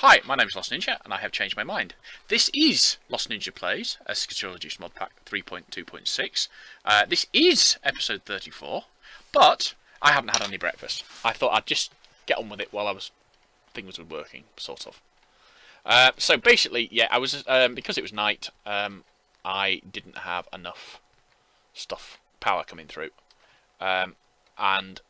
Hi, my name is Lost Ninja, and I have changed my mind. This is Lost Ninja Plays, Eskatologist Modpack 3.2.6. This is episode 34, but I haven't had any breakfast. I thought I'd just get on with it while things were working, sort of. So basically, yeah, I was because it was night. I didn't have enough power coming through, and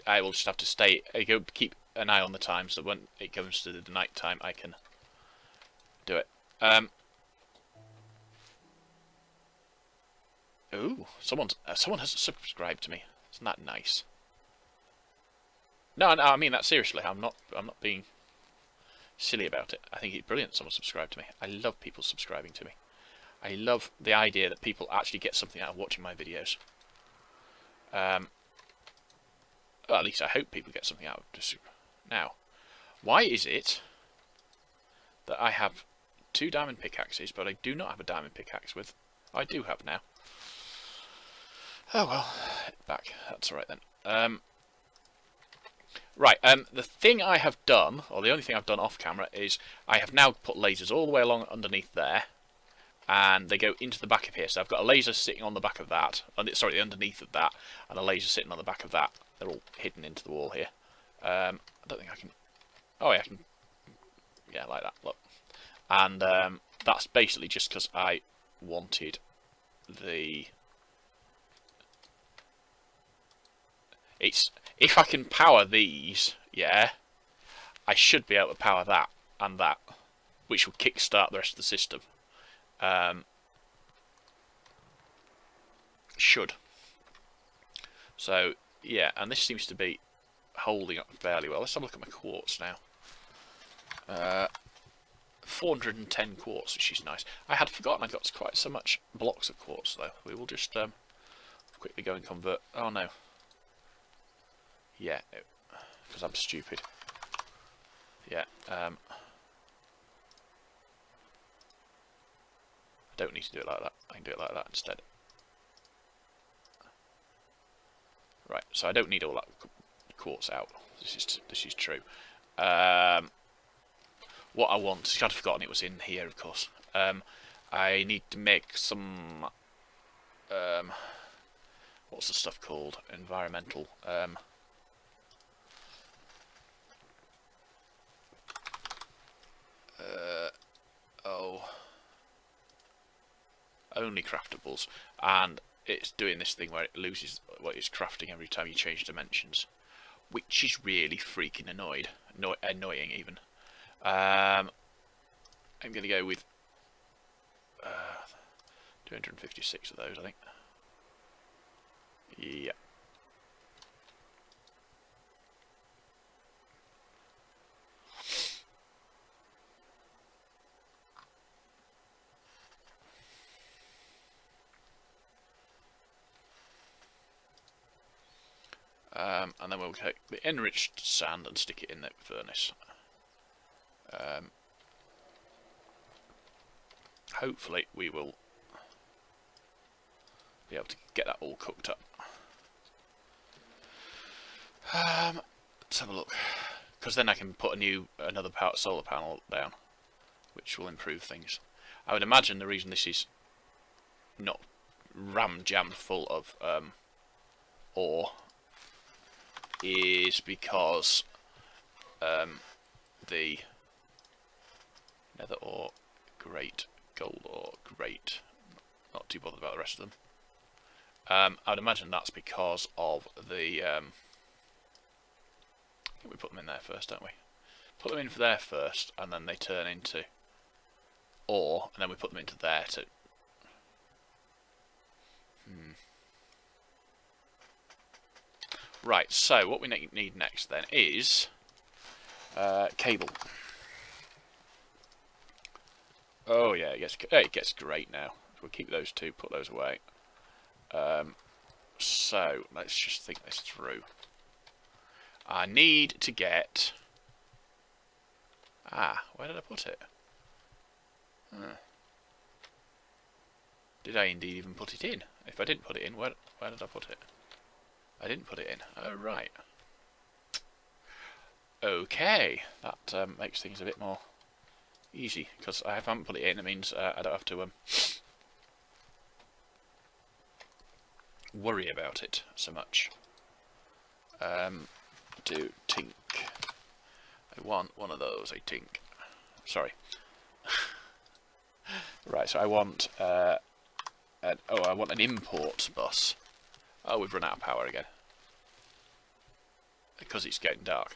I will just have to keep an eye on the time, so when it comes to the night time, I can do it. Ooh, someone has subscribed to me. Isn't that nice? No, I mean that seriously. I'm not being silly about it. I think it's brilliant someone subscribed to me. I love people subscribing to me. I love the idea that people actually get something out of watching my videos. Well, at least I hope people get something out of this. Now, why is it that I have 2 diamond pickaxes, but I do not have a diamond pickaxe with? I do have now. Oh well, back. That's alright then. Right, the thing I have done, or the only thing I've done off camera, is I have now put lasers all the way along underneath there, and they go into the back of here. So I've got a laser sitting on the back of that, sorry, underneath of that, and a laser sitting on the back of that. They're all hidden into the wall here. I don't think I can... Oh, yeah, I can... Yeah, like that, look. And that's basically just because I wanted the... If I can power these, yeah, I should be able to power that and that, which will kickstart the rest of the system. Should. So, yeah, and this seems to be holding up fairly well. Let's have a look at my quartz now. 410 quartz, which is nice. I had forgotten I got quite so much blocks of quartz, though. We will just quickly go and convert. Oh, no. Yeah, because I'm stupid. Yeah, I don't need to do it like that. I can do it like that instead. Right, so I don't need all that quartz out. This is true. What I want, I'd forgotten it was in here, of course. I need to make some. What's the stuff called? Environmental. Only craftables, and it's doing this thing where it loses what it's crafting every time you change dimensions, which is really freaking annoying even. I'm going to go with 256 of those, I think. Yeah. And then we'll take the enriched sand and stick it in the furnace. Hopefully we will be able to get that all cooked up. Let's have a look, because then I can put another solar panel down, which will improve things. I would imagine the reason this is not jammed full of ore is because the nether ore, great, gold ore, great. Not too bothered about the rest of them. I would imagine that's because of the. I think we put them in there first, don't we? Put them in for there first, and then they turn into ore, and then we put them into there to. Right, so what we need next then is cable. Oh yeah, it gets great now. We'll keep those 2, put those away. So let's just think this through. I need to get. Where did I put it? Did I indeed even put it in? If I didn't put it in, where did I put it? I didn't put it in. Oh, right. Okay, that makes things a bit more easy, because I haven't put it in. It means I don't have to worry about it so much. Do tink. I want one of those, I think. Sorry. Right, so I want I want an import bus. Oh, we've run out of power again. Because it's getting dark.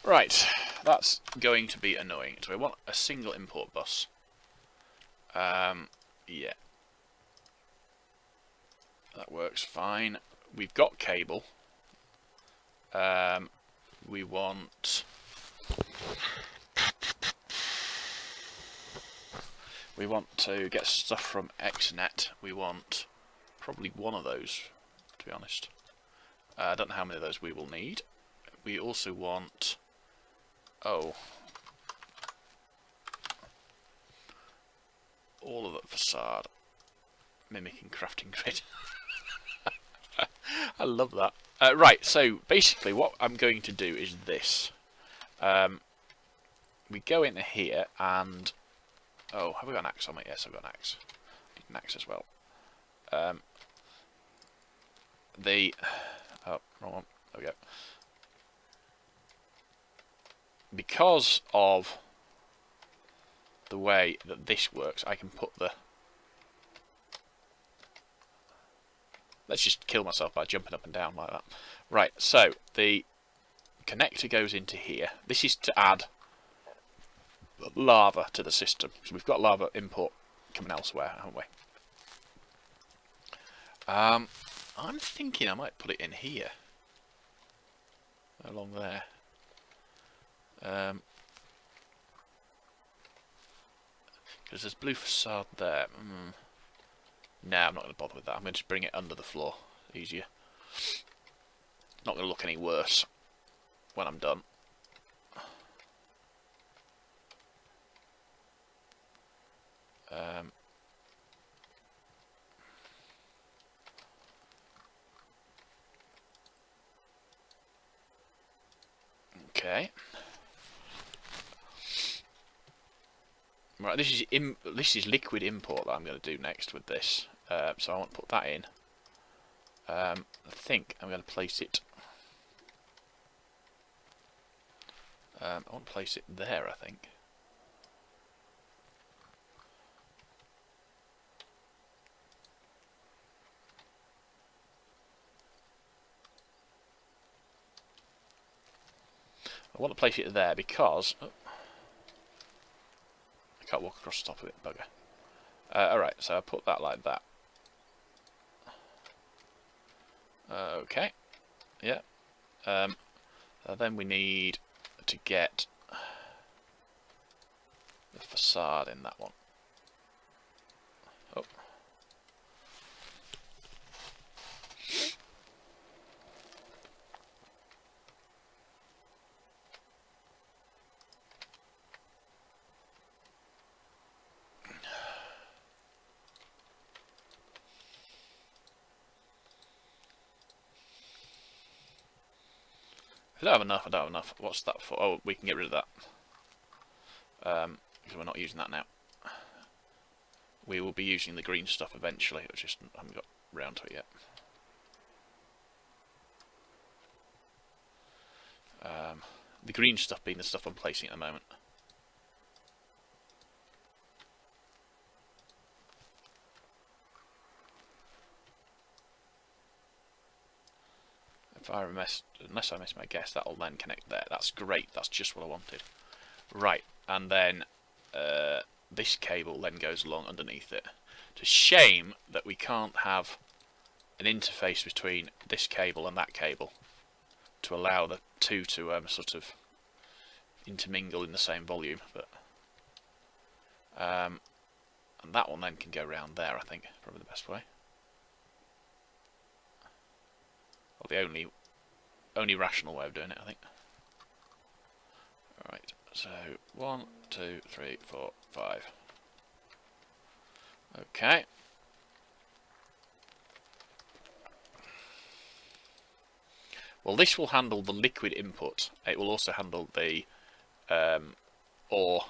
Right, that's going to be annoying. So I want a single import bus. Yeah. That works fine. We've got cable. We want... We want to get stuff from XNet. We want probably one of those, to be honest. I don't know how many of those we will need. We also want... Oh. All of that facade. Mimicking crafting grid. I love that. Right, so basically what I'm going to do is this. We go into here and... Oh, have we got an axe on it? Yes, I've got an axe. Need an axe as well. Oh, wrong one. There we go. Because of the way that this works, I can put the... Let's just kill myself by jumping up and down like that. Right, so the connector goes into here. This is to add lava to the system. So we've got lava import coming elsewhere, haven't we? I'm thinking I might put it in here. Along there. Because there's blue facade there. No, I'm not going to bother with that. I'm going to just bring it under the floor. Easier. Not going to look any worse when I'm done. Okay. Right, this is liquid import that I'm going to do next with this. So I want to put that in. I think I'm going to place it. I want to place it there, I think. I want to place it there because... Oh, I can't walk across the top of it, bugger. Alright, so I put that like that. Okay. Yeah. Then we need to get the facade in that one. Oh. I don't have enough, I don't have enough. What's that for? Oh, we can get rid of that. Because we're not using that now. We will be using the green stuff eventually, I just haven't got round to it yet. The green stuff being the stuff I'm placing at the moment. Unless I miss my guess, that'll then connect there. That's great, that's just what I wanted. Right, and then this cable then goes along underneath it. It's a shame that we can't have an interface between this cable and that cable to allow the two to sort of intermingle in the same volume, but and that one then can go round there, I think, probably the best way. Well, the only only rational way of doing it, I think. Alright, so 1, 2, 3, 4, 5. Okay. Well, this will handle the liquid input. It will also handle the ore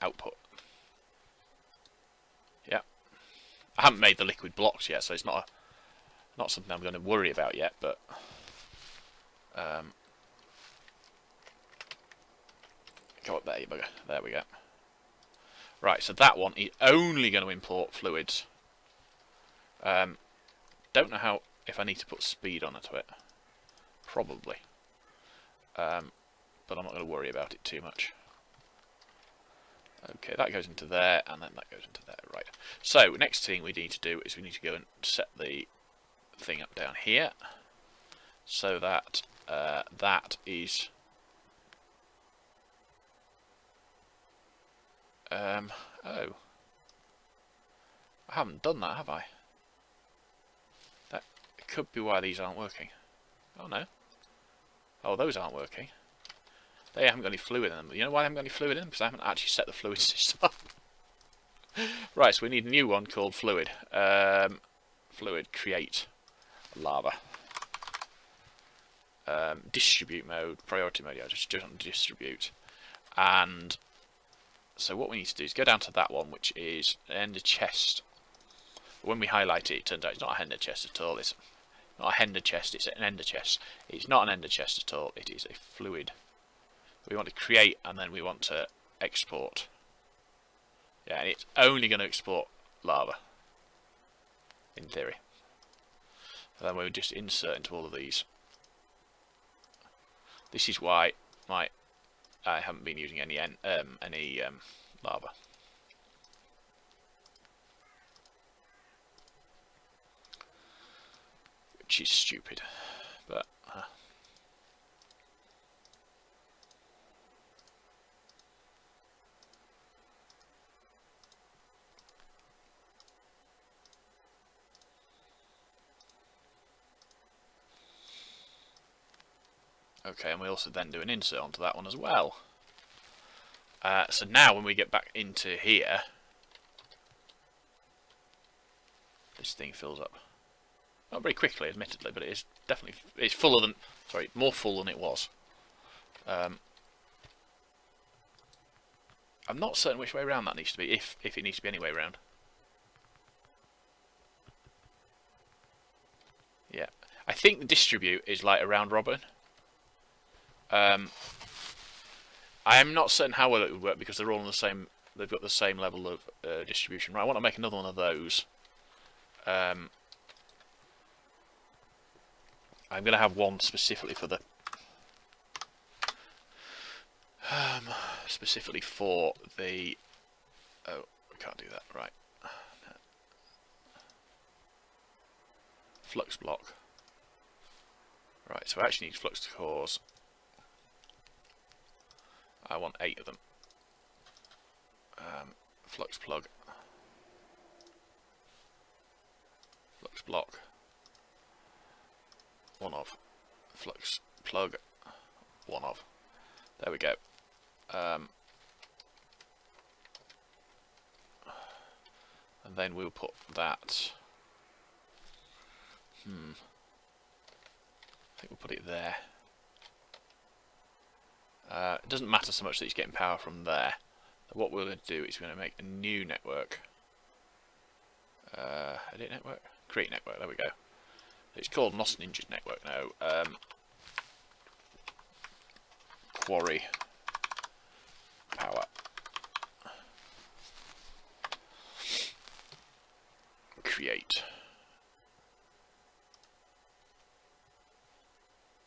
output. Yeah. I haven't made the liquid blocks yet, so it's not something I'm going to worry about yet, but go up there, you bugger. There we go. Right, so that one is only going to import fluids. Don't know if I need to put speed onto it. Probably. But I'm not going to worry about it too much. Okay, that goes into there, and then that goes into there. Right. So, next thing we need to do is we need to go and set the thing up down here, so that that is... oh. I haven't done that, have I? That could be why these aren't working. Oh, no. Oh, those aren't working. They haven't got any fluid in them. You know why they haven't got any fluid in them? Because I haven't actually set the fluid system up. Right, so we need a new one called fluid. Fluid, create, lava. Distribute mode, priority mode, yeah, just do it on distribute. And so what we need to do is go down to that one, which is ender chest. When we highlight it, it turns out it's not a ender chest at all. It's not a ender chest, it's an ender chest. It's not an ender chest at all, it is a fluid. We want to create, and then we want to export. Yeah, and it's only going to export lava, in theory. And then we'll just insert into all of these. This is why I haven't been using any lava. Which is stupid, but okay, and we also then do an insert onto that one as well. So now when we get back into here, this thing fills up. Not very quickly, admittedly, but it is definitely, it's fuller than, sorry, more full than it was. I'm not certain which way around that needs to be, if it needs to be any way around. Yeah, I think the distribute is like a round robin. I am not certain how well it would work because they're all on the same. They've got the same level of distribution. Right, I want to make another one of those. I'm going to have one specifically for the Oh, we can't do that. Right. Flux block. Right, so I actually need flux cores. I want 8 of them. Flux plug. Flux block. 1 of. Flux plug. 1 of. There we go. And then we'll put that. I think we'll put it there. It doesn't matter so much that it's getting power from there. What we're going to do is we're going to make a new network. Edit network? Create network, there we go. It's called Lost Ninjas Network now. Quarry power. Create.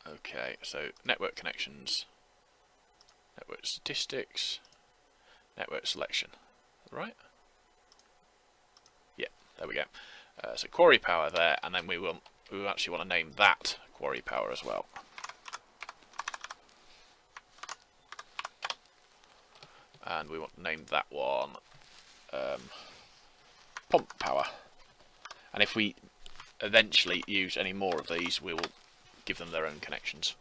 Okay, so network connections, network statistics, network selection, right? Yeah, there we go. So quarry power there, and then we actually want to name that quarry power as well. And we want to name that one pump power. And if we eventually use any more of these, we will give them their own connections.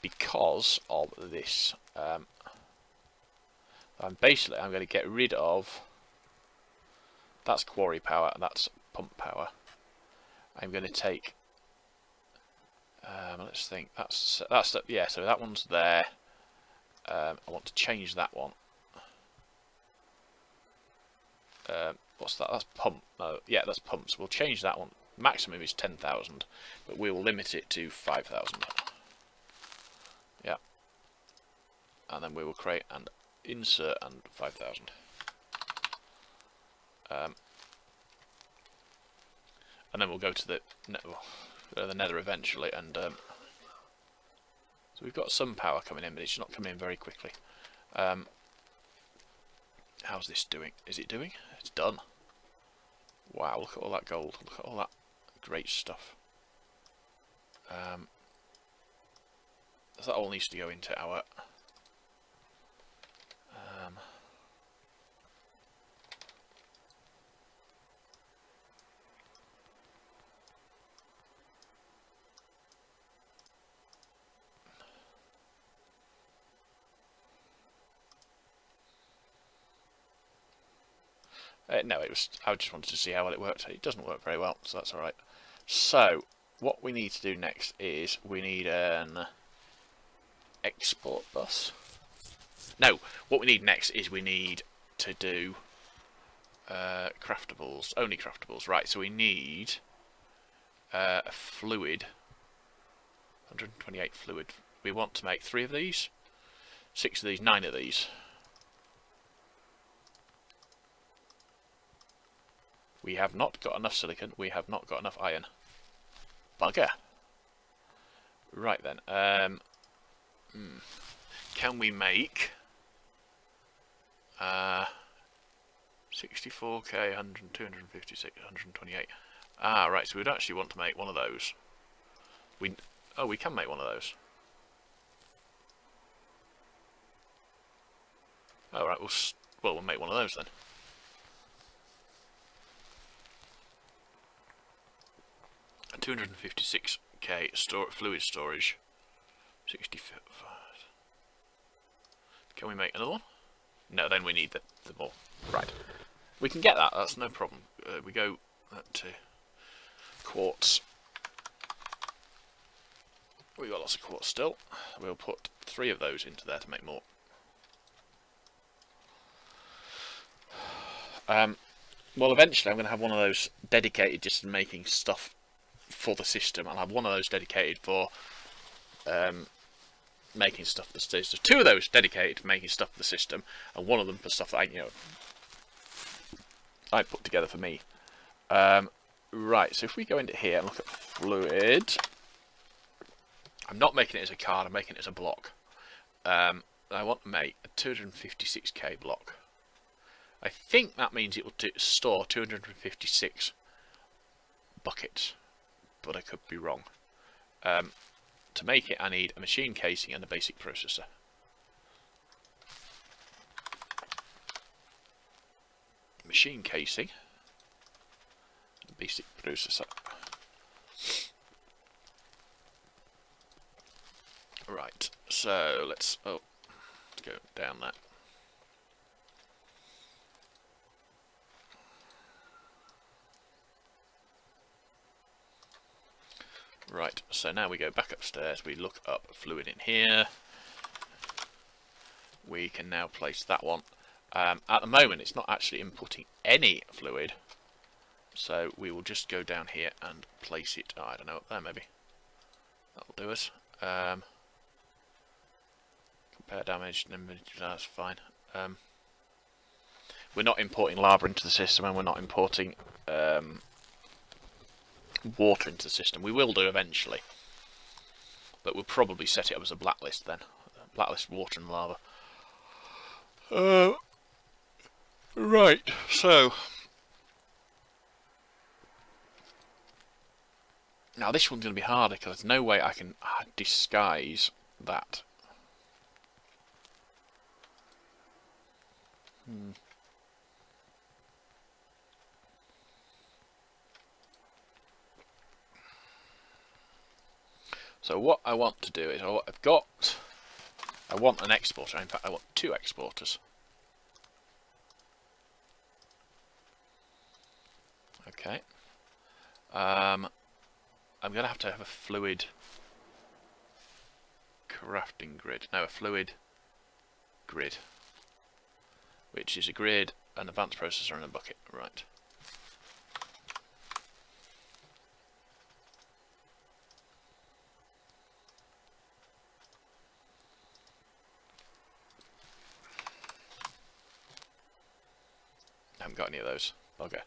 Because of this, I'm going to get rid of, that's quarry power and that's pump power. I'm going to take, let's think, yeah, so that one's there. I want to change that one. What's that? That's pump. No, yeah, that's pumps. We'll change that one. Maximum is 10,000, but we will limit it to 5,000. Yeah. And then we will create and insert and 5,000. And then we'll go to the nether eventually, and so we've got some power coming in, but it's not coming in very quickly. How's this doing? Is it doing? It's done. Wow, look at all that gold. Look at all that great stuff. So that all needs to go into our... no, it was. I just wanted to see how well it worked. It doesn't work very well, so that's all right. So what we need to do next is we need an export bus. No, what we need next is we need to do craftables, only craftables. Right, so we need a fluid, 128 fluid. We want to make 3 of these, 6 of these, 9 of these. We have not got enough silicon, we have not got enough iron. Bugger. Right then, can we make 64k, 100, 256, 128? Ah, right, so we'd actually want to make one of those. We can make one of those. Alright, we'll make one of those then. A 256k fluid storage. 65. Can we make another one? No, then we need the more. Right. We can get that, that's no problem. We go to quartz. We've got lots of quartz still. We'll put 3 of those into there to make more. Well, eventually I'm going to have one of those dedicated just to making stuff for the system. I'll have one of those dedicated for making stuff for the system. 2 of those dedicated to making stuff for the system, and one of them for stuff that I put together for me. Right, so if we go into here and look at fluid, I'm not making it as a card, I'm making it as a block. I want to make a 256k block. I think that means it will store 256 buckets, but I could be wrong. To make it, I need a machine casing and a basic processor. Machine casing, basic processor. Right, so let's go down that. Right, so now we go back upstairs, we look up fluid in here. We can now place that one. At the moment it's not actually inputting any fluid, so we will just go down here and place it, I don't know, up there maybe. That'll do us. Compare damage, that's fine. We're not importing lava into the system, and we're not importing water into the system. We will do eventually, but we'll probably set it up as a blacklist then. Blacklist water and lava. Right, so now this one's going to be harder because there's no way I can disguise that. So what I want to do is, I want an exporter. In fact, I want 2 exporters. Okay. I'm going to have a fluid crafting grid. No, a fluid grid, which is a grid, an advanced processor, and a bucket. Right. I haven't got any of those. Okay.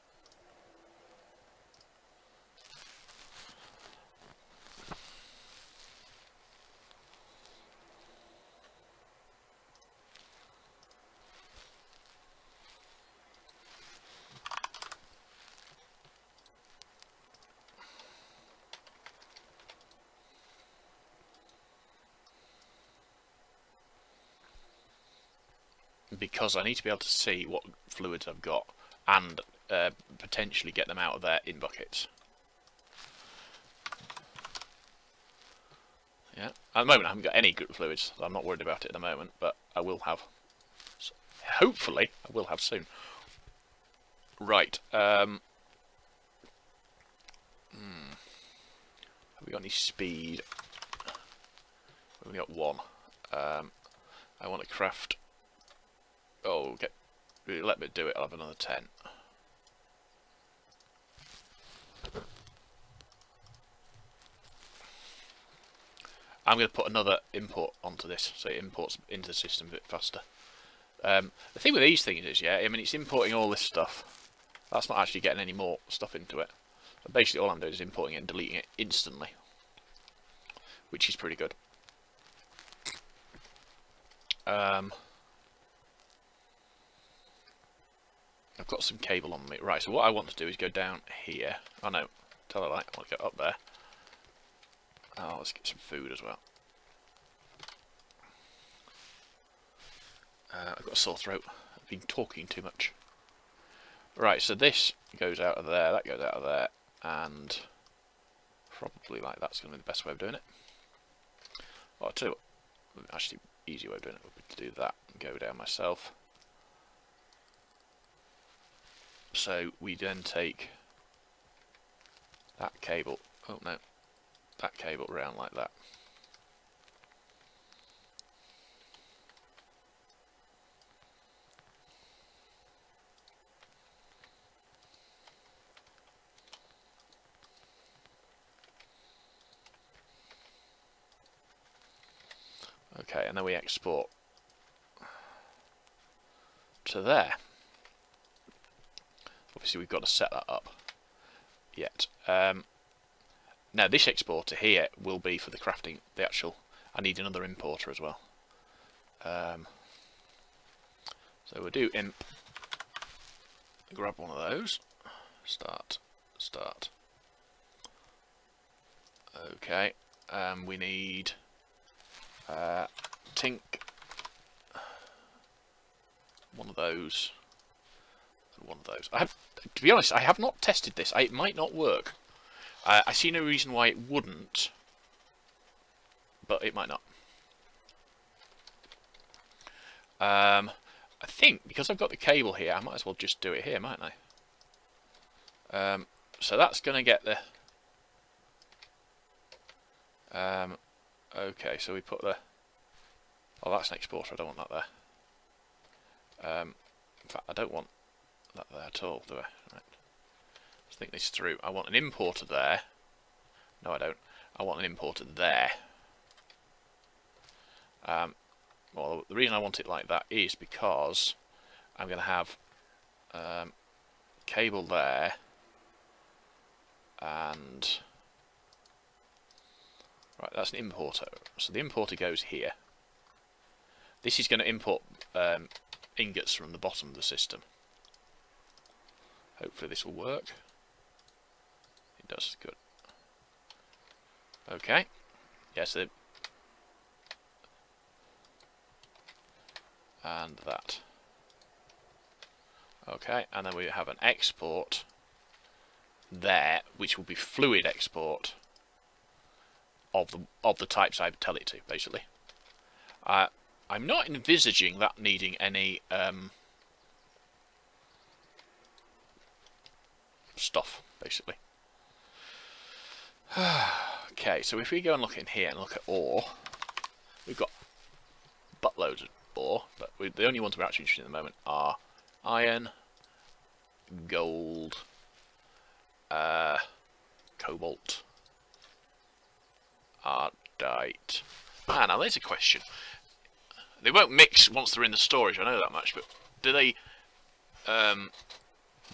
Because I need to be able to see what fluids I've got and potentially get them out of there in buckets. Yeah. At the moment I haven't got any good fluids, so I'm not worried about it at the moment, but I will have. Hopefully I will have soon. Right. Have we got any speed? We've only got 1. I want to craft. Oh, let me do it. I'll have another 10. I'm going to put another import onto this, so it imports into the system a bit faster. The thing with these things is, yeah, I mean, it's importing all this stuff. That's not actually getting any more stuff into it. So basically all I'm doing is importing it and deleting it instantly, which is pretty good. I've got some cable on me. Right, so what I want to do is go down here. Oh no, tell her that. I want to go up there. Oh, let's get some food as well. I've got a sore throat. I've been talking too much. Right, so this goes out of there, that goes out of there, and probably like that's going to be the best way of doing it. Well, I'll tell you what, actually, easy way of doing it would be to do that and go down myself. So we then take that cable, oh no, that cable around like that. Okay, and then we export to there. Obviously we've got to set that up yet. Now this exporter here will be for the crafting, the actual, I need another importer as well. So we'll do imp, grab one of those, start. Okay, we need tink, one of those. One of those. To be honest, I have not tested this. It might not work. I see no reason why it wouldn't, but it might not. I think because I've got the cable here, I might as well just do it here, mightn't I? So that's going to get the. Okay, so we put the. Oh, that's an exporter. I don't want that there. In fact, I don't want that there at all, do I? Right. Let's think this through. I want an importer there. No, I don't. I want an importer there. Well, the reason I want it like that is because I'm going to have cable there and right. That's an importer. So the importer goes here. This is going to import ingots from the bottom of the system. Hopefully this will work. It does, good. Okay. Yes, and that. Okay, and then we have an export there, which will be fluid export of the types I tell it to, basically. I'm not envisaging that needing any stuff, basically. Okay, so if we go and look in here and look at ore, we've got buttloads of ore, but the only ones we're actually interested in at the moment are iron, gold, cobalt, ardite. Now there's a question. They won't mix once they're in the storage, I know that much, but do they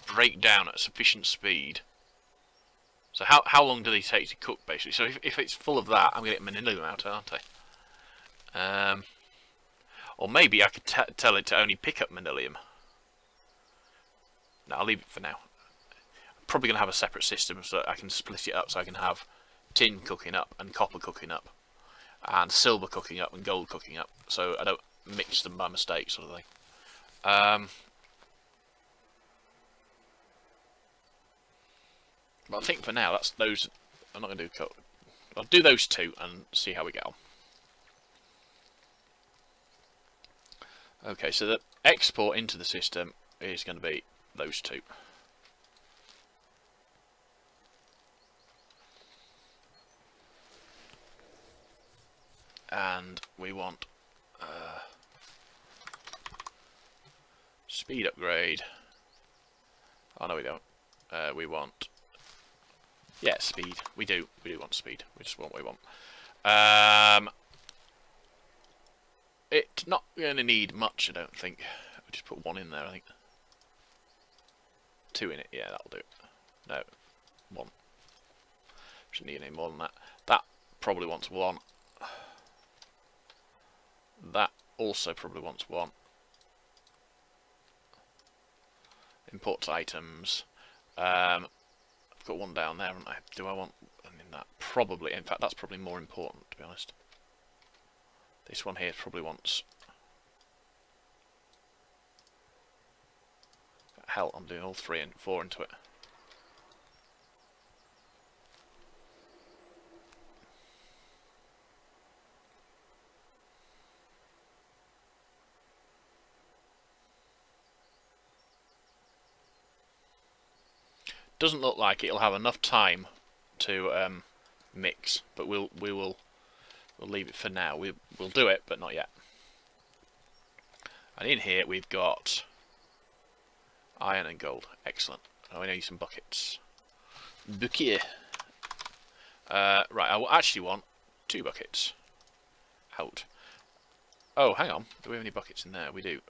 break down at sufficient speed? So how long do they take to cook, basically? So if it's full of that, I'm going to get manilium out, aren't I? Or maybe I could tell it to only pick up manilium. No, I'll leave it for now. I'm probably going to have a separate system so that I can split it up, so I can have tin cooking up and copper cooking up, and silver cooking up and gold cooking up, so I don't mix them by mistake, sort of thing. But I think for now, that's those. I'm not going to do coat. I'll do those two and see how we get on. Okay, so the export into the system is going to be those two. And we want speed upgrade. Oh no, we don't. We want. Yeah, speed. We do want speed. We just want what we want. It's not going to need much, I don't think. We'll just put one in there, I think. Two in it. Yeah, that'll do. No, one. Shouldn't need any more than that. That probably wants one. That also probably wants one. Import items. I've got one down there, haven't I? Do I want that? Probably. In fact, that's probably more important, to be honest. This one here probably wants. Hell, I'm doing all 3 and 4 into it. Doesn't look like it'll have enough time to mix, but we'll leave it for now. We'll do it, but not yet. And in here we've got iron and gold. Excellent. Now we need some buckets. Bucket. Right, I will actually want 2 buckets. Out. Oh, hang on. Do we have any buckets in there? We do.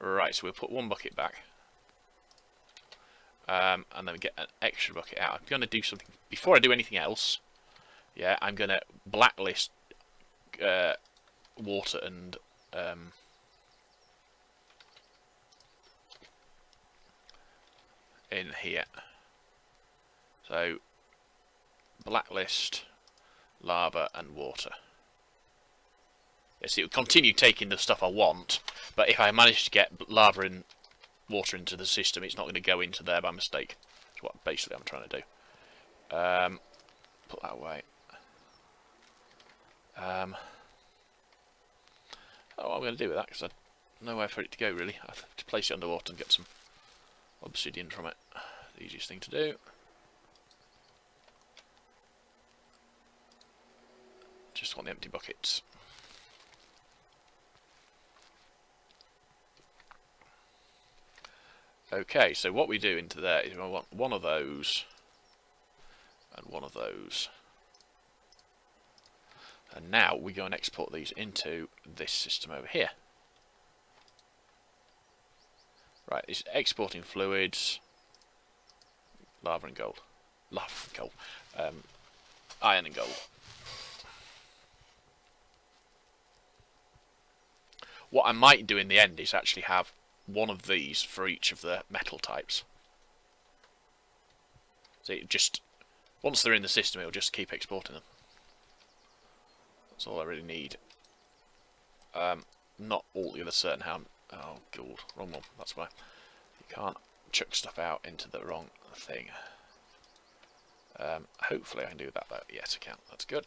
Right, so we'll put 1 bucket back. And then we get an extra bucket out. I'm going to do something before I do anything else. Yeah, I'm going to blacklist water and in here. So blacklist lava and water. Yes, it will continue taking the stuff I want, but if I manage to get lava and water into the system, it's not going to go into there by mistake. That's what basically I'm trying to do. Put that away. Oh, what I'm going to do with that, because I know where for it to go really. I have to place it underwater and get some obsidian from it. The easiest thing to do. Just want the empty buckets. Okay, so what we do into there is we want one of those and one of those. And now we go and export these into this system over here. Right, it's exporting fluids, lava and gold. Lava and gold. Iron and gold. What I might do in the end is actually have one of these for each of the metal types. So it just, once they're in the system, it'll just keep exporting them. That's all I really need. Not altogether certain how. Oh, God, wrong one. That's why you can't chuck stuff out into the wrong thing. Hopefully I can do that though. Yes, I can. That's good.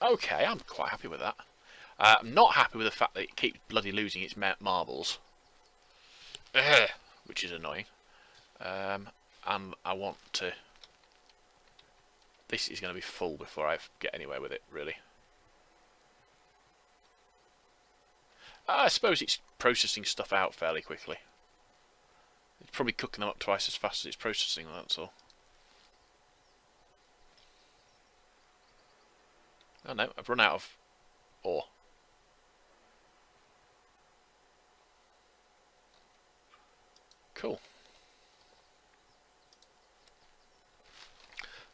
Okay, I'm quite happy with that. I'm not happy with the fact that it keeps bloody losing its marbles. Which is annoying. And I want to... This is going to be full before I get anywhere with it, really. I suppose it's processing stuff out fairly quickly. It's probably cooking them up twice as fast as it's processing them, that's all. Oh no, I've run out of ore. Cool.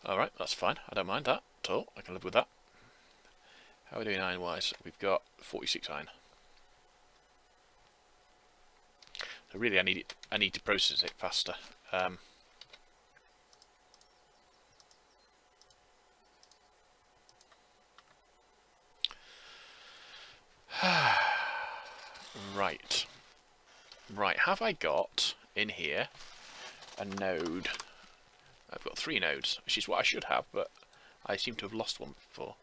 Alright, that's fine. I don't mind that at all. I can live with that. How are we doing iron-wise? We've got 46 iron. So really, I need to process it faster. Right. Have I got in here a node? I've got 3 nodes, which is what I should have, but I seem to have lost one before.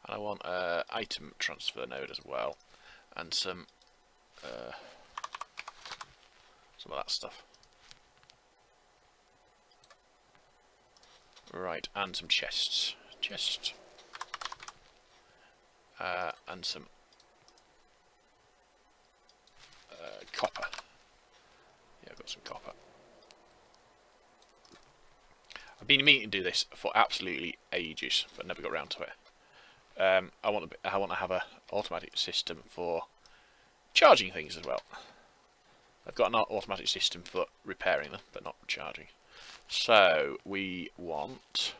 And I want an item transfer node as well, and some of that stuff. Right, and some chests. And some copper. Yeah, I've got some copper. I've been meaning to do this for absolutely ages, but never got around to it. I want to have an automatic system for charging things as well. I've got an automatic system for repairing them, but not charging. So we want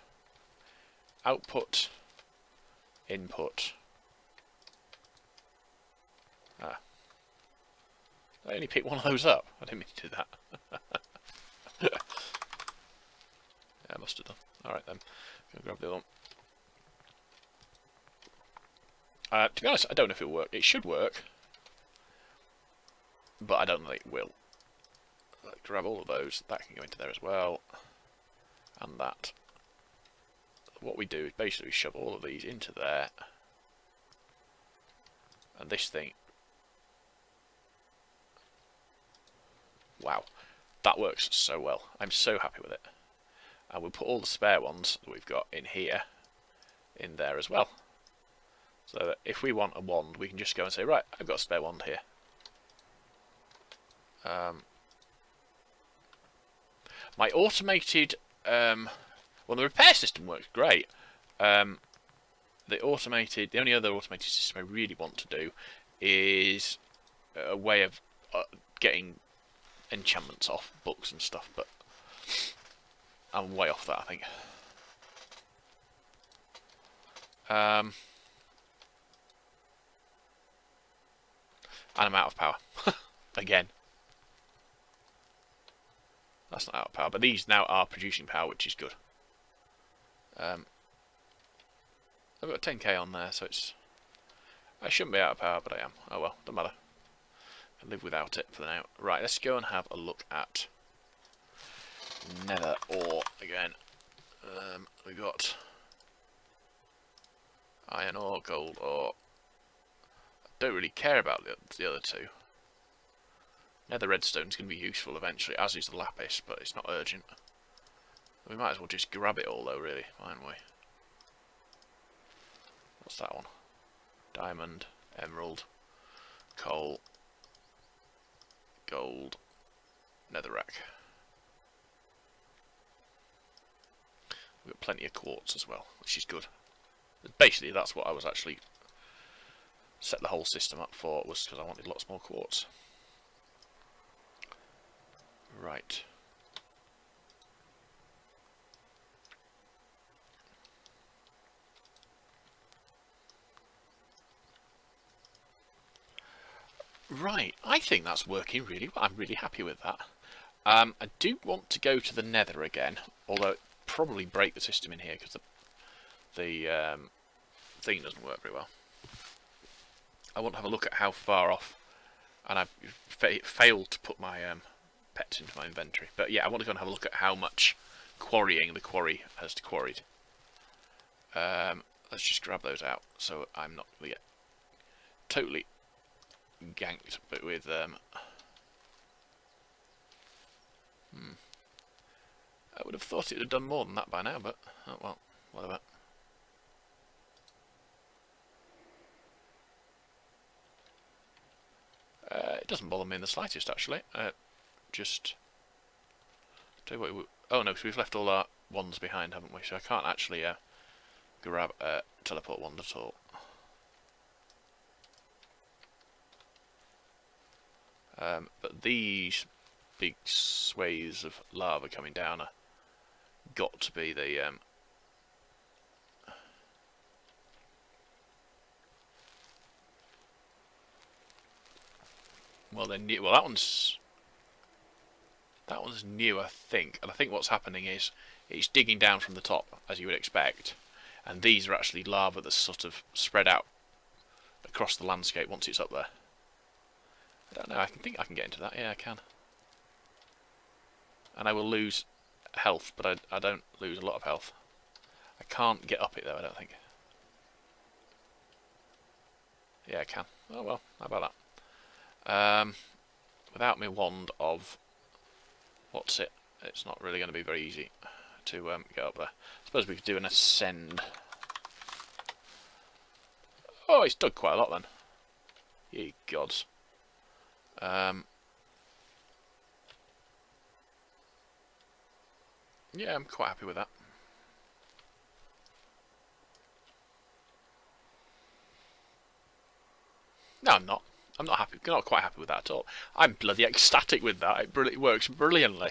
output, input. I only picked one of those up. I didn't mean to do that. Yeah, I must have done. Alright then. Go grab the other one. To be honest, I don't know if it'll work. It should work, but I don't know if it will. Grab all of those. That can go into there as well. And that. What we do is basically shove all of these into there. And this thing. Wow. That works so well. I'm so happy with it. And we'll put all the spare ones that we've got in here, in there as well. So that if we want a wand, we can just go and say, right, I've got a spare wand here. My automated, well, the repair system works great. The only other automated system I really want to do is a way of getting enchantments off books and stuff, but I'm way off that, I think. And I'm out of power. Again. That's not out of power, but these now are producing power, which is good. I've got 10k on there, so it's... I shouldn't be out of power, but I am. Oh well, doesn't matter. I live without it for now. Right, let's go and have a look at nether ore again. We got iron ore, gold ore. I don't really care about the other two. Nether redstone's going to be useful eventually, as is the lapis, but it's not urgent. We might as well just grab it all though, really, mightn't we? What's that one? Diamond, emerald, coal, gold, netherrack. We've got plenty of quartz as well, which is good. Basically, that's what I was actually set the whole system up for, was because I wanted lots more quartz. Right. Right, I think that's working really well. I'm really happy with that. I do want to go to the nether again, although it probably break the system in here because the thing doesn't work very well. I want to have a look at how far off, and I've failed to put my pets into my inventory. But yeah, I want to go and have a look at how much quarrying the quarry has quarried. Let's just grab those out so I'm not going to get totally ganked, but with I would have thought it would have done more than that by now, but oh well, whatever. It doesn't bother me in the slightest, actually. Just tell you what. Oh no, so we've left all our wands behind, haven't we? So I can't actually grab a teleport wand at all. But these big swathes of lava coming down are got to be the well, they're new. Well, that one's new, I think. And I think what's happening is it's digging down from the top, as you would expect, and these are actually lava that's sort of spread out across the landscape once it's up there. I don't know. I think I can get into that. Yeah, I can. And I will lose health, but I don't lose a lot of health. I can't get up it though, I don't think. Yeah, I can. Oh well, how about that? Without my wand of what's it? It's not really going to be very easy to get up there. I suppose we could do an ascend. Oh, it's dug quite a lot then. Ye gods. Yeah, I'm quite happy with that. No, I'm not. I'm not happy. Not quite happy with that at all. I'm bloody ecstatic with that. It works brilliantly.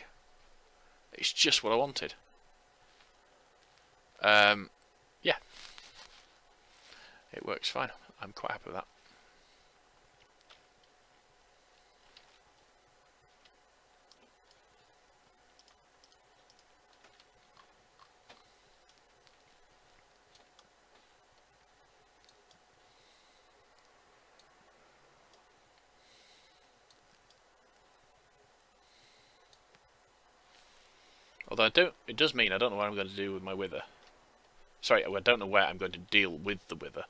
It's just what I wanted. Yeah. It works fine. I'm quite happy with that. Although it does mean I don't know what I'm going to do with my wither. Sorry, I don't know where I'm going to deal with the wither.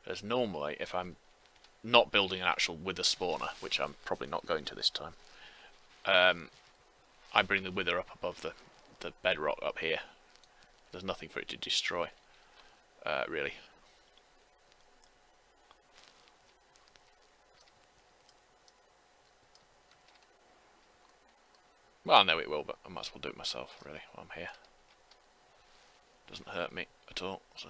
Because normally, if I'm not building an actual wither spawner, which I'm probably not going to this time, I bring the wither up above the bedrock up here. There's nothing for it to destroy, really. Well, no, it will, but I might as well do it myself, really, while I'm here. Doesn't hurt me at all, so.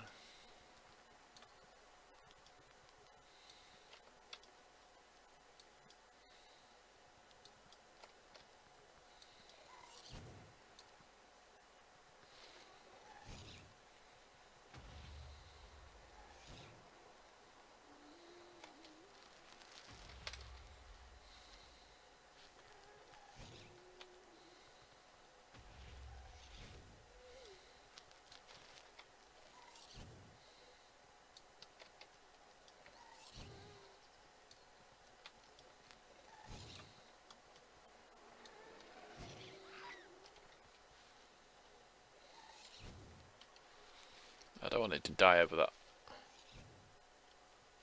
I don't want it to die over that.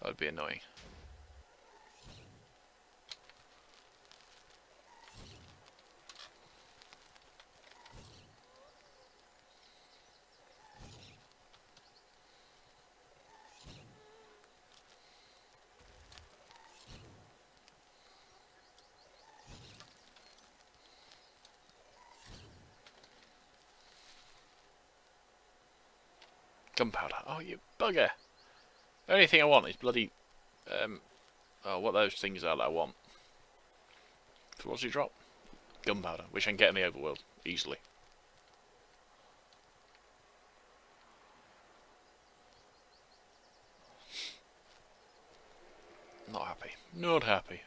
That would be annoying. Gunpowder. Oh, you bugger! The only thing I want is bloody... oh, what those things are that I want. So what's he drop? Gunpowder, which I can get in the overworld, easily. Not happy. Not happy.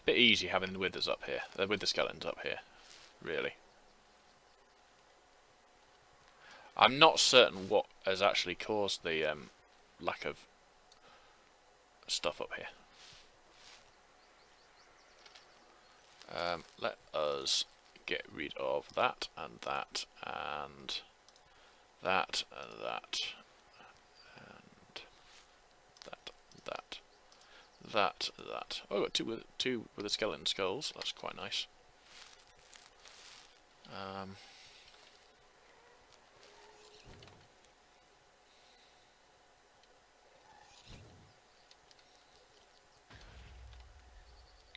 Bit easy having the withers up here. With the skeletons up here. Really. I'm not certain what has actually caused the lack of stuff up here. Let us get rid of that and that and that and that and that. Oh, I've got two with the skeleton skulls. That's quite nice.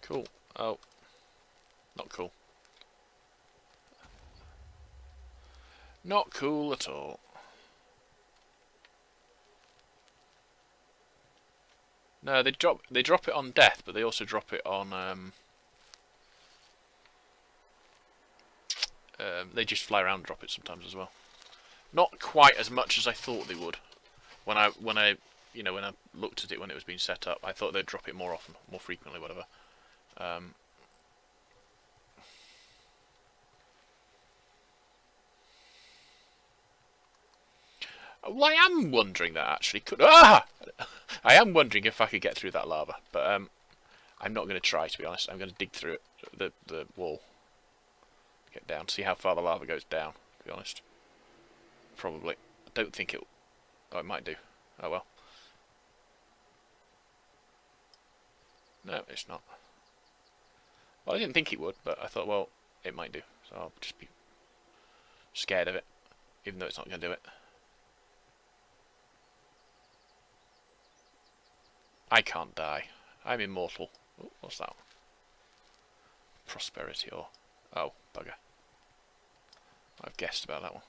Cool. Oh, not cool. Not cool at all. No, they drop it on death, but they also drop it on they just fly around and drop it sometimes as well. Not quite as much as I thought they would. When I looked at it when it was being set up, I thought they'd drop it more often, more frequently, whatever. Well, I am wondering that actually. I am wondering if I could get through that lava, but I'm not going to try, to be honest. I'm going to dig through it, the wall, get down, see how far the lava goes down. To be honest, probably. I don't think it. Oh, it might do. Oh well. No, it's not. Well, I didn't think it would, but I thought, well, it might do. So I'll just be scared of it, even though it's not going to do it. I can't die. I'm immortal. Oh, what's that? Prosperity or... Oh, bugger. I've guessed about that one.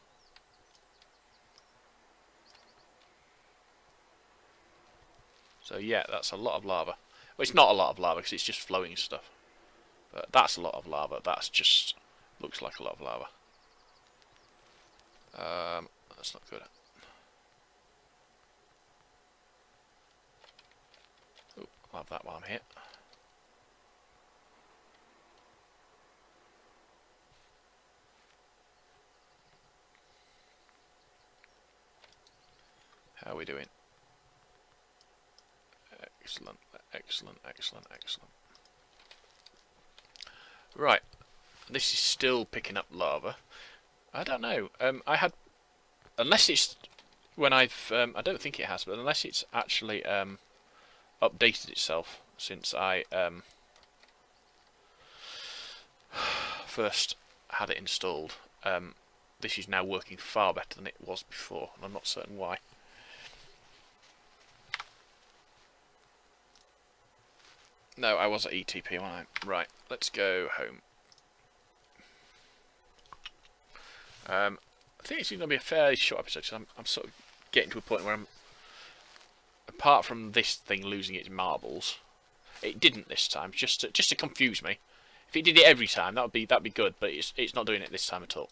So yeah, that's a lot of lava. Well, it's not a lot of lava because it's just flowing stuff. But that's a lot of lava. That's just... looks like a lot of lava. That's not good. I'll have that while I'm here. How are we doing? Excellent, excellent, excellent, excellent. Right, this is still picking up lava. I don't know. I had, unless it's when I've, I don't think it has, but unless it's actually updated itself since I first had it installed. This is now working far better than it was before, and I'm not certain why. No, I was at ETP when I... Right, let's go home. I think it's going to be a fairly short episode, because I'm sort of getting to a point where I'm... Apart from this thing losing its marbles, it didn't this time, just to confuse me. If it did it every time, that'd be good, but it's not doing it this time at all.